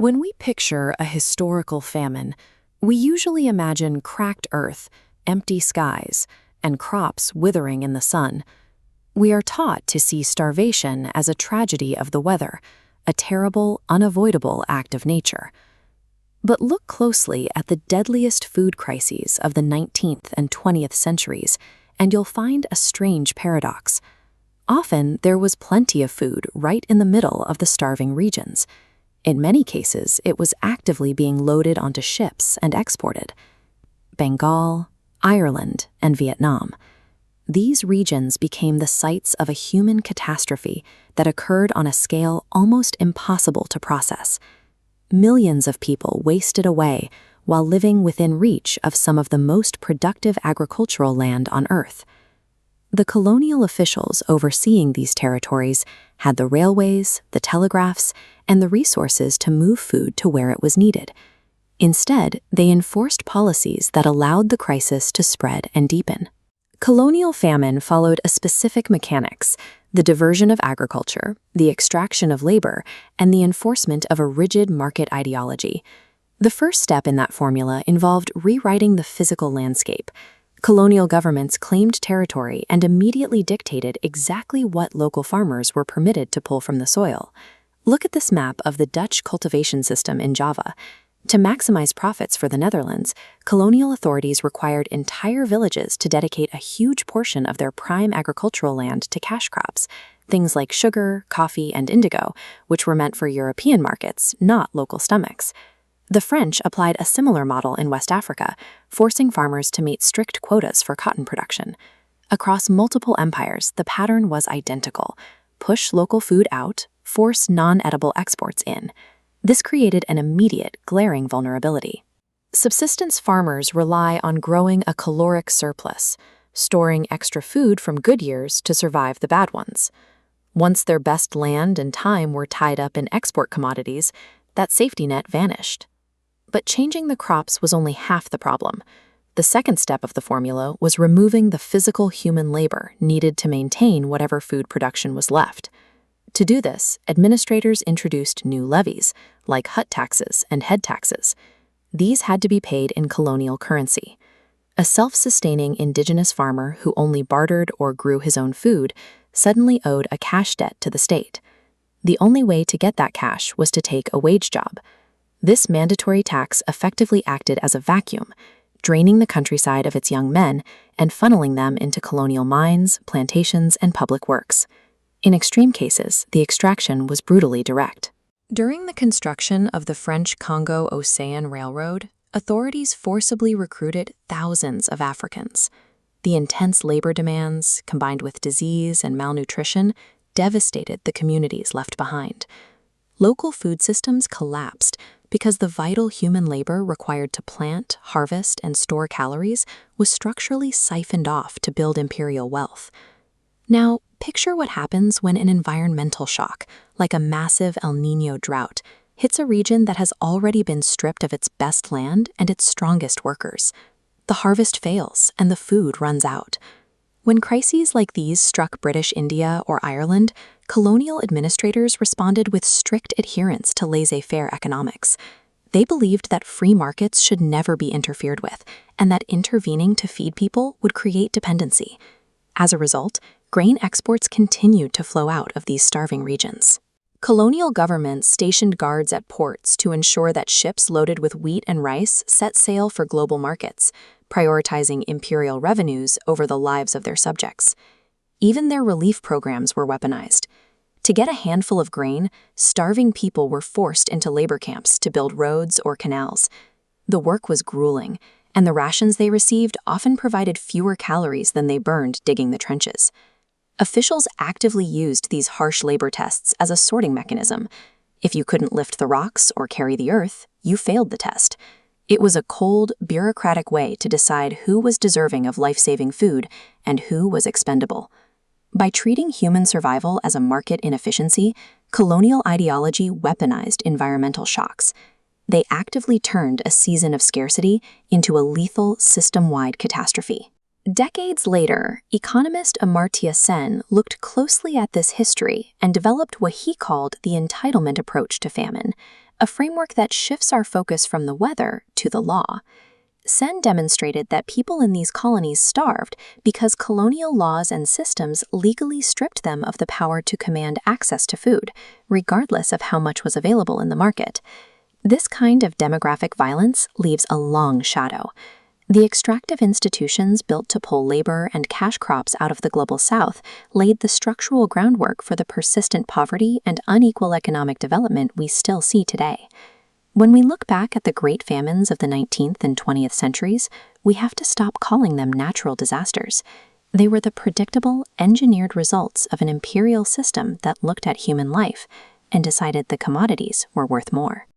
When we picture a historical famine, we usually imagine cracked earth, empty skies, and crops withering in the sun. We are taught to see starvation as a tragedy of the weather, a terrible, unavoidable act of nature. But look closely at the deadliest food crises of the 19th and 20th centuries, and you'll find a strange paradox. Often, there was plenty of food right in the middle of the starving regions. In many cases, it was actively being loaded onto ships and exported. Bengal, Ireland, and Vietnam. These regions became the sites of a human catastrophe that occurred on a scale almost impossible to process. Millions of people wasted away while living within reach of some of the most productive agricultural land on Earth. The colonial officials overseeing these territories had the railways, the telegraphs, and the resources to move food to where it was needed. Instead, they enforced policies that allowed the crisis to spread and deepen. Colonial famine followed a specific mechanics: the diversion of agriculture, the extraction of labor, and the enforcement of a rigid market ideology. The first step in that formula involved rewriting the physical landscape. Colonial governments claimed territory and immediately dictated exactly what local farmers were permitted to pull from the soil. Look at this map of the Dutch cultivation system in Java. To maximize profits for the Netherlands, colonial authorities required entire villages to dedicate a huge portion of their prime agricultural land to cash crops, things like sugar, coffee, and indigo, which were meant for European markets, not local stomachs. The French applied a similar model in West Africa, forcing farmers to meet strict quotas for cotton production. Across multiple empires, the pattern was identical: push local food out, force non-edible exports in. This created an immediate, glaring vulnerability. Subsistence farmers rely on growing a caloric surplus, storing extra food from good years to survive the bad ones. Once their best land and time were tied up in export commodities, that safety net vanished. But changing the crops was only half the problem. The second step of the formula was removing the physical human labor needed to maintain whatever food production was left. To do this, administrators introduced new levies, like hut taxes and head taxes. These had to be paid in colonial currency. A self-sustaining indigenous farmer who only bartered or grew his own food suddenly owed a cash debt to the state. The only way to get that cash was to take a wage job. This mandatory tax effectively acted as a vacuum, draining the countryside of its young men and funneling them into colonial mines, plantations, and public works. In extreme cases, the extraction was brutally direct. During the construction of the French Congo-Ocean Railroad, authorities forcibly recruited thousands of Africans. The intense labor demands, combined with disease and malnutrition, devastated the communities left behind. Local food systems collapsed because the vital human labor required to plant, harvest, and store calories was structurally siphoned off to build imperial wealth. Now, picture what happens when an environmental shock, like a massive El Niño drought, hits a region that has already been stripped of its best land and its strongest workers. The harvest fails and the food runs out. When crises like these struck British India or Ireland, colonial administrators responded with strict adherence to laissez-faire economics. They believed that free markets should never be interfered with, and that intervening to feed people would create dependency. As a result, grain exports continued to flow out of these starving regions. Colonial governments stationed guards at ports to ensure that ships loaded with wheat and rice set sail for global markets, prioritizing imperial revenues over the lives of their subjects. Even their relief programs were weaponized. To get a handful of grain, starving people were forced into labor camps to build roads or canals. The work was grueling, and the rations they received often provided fewer calories than they burned digging the trenches. Officials actively used these harsh labor tests as a sorting mechanism. If you couldn't lift the rocks or carry the earth, you failed the test. It was a cold, bureaucratic way to decide who was deserving of life-saving food and who was expendable. By treating human survival as a market inefficiency, colonial ideology weaponized environmental shocks. They actively turned a season of scarcity into a lethal, system-wide catastrophe. Decades later, economist Amartya Sen looked closely at this history and developed what he called the entitlement approach to famine, a framework that shifts our focus from the weather to the law. Sen demonstrated that people in these colonies starved because colonial laws and systems legally stripped them of the power to command access to food, regardless of how much was available in the market. This kind of demographic violence leaves a long shadow. The extractive institutions built to pull labor and cash crops out of the global south laid the structural groundwork for the persistent poverty and unequal economic development we still see today. When we look back at the great famines of the 19th and 20th centuries, we have to stop calling them natural disasters. They were the predictable, engineered results of an imperial system that looked at human life and decided the commodities were worth more.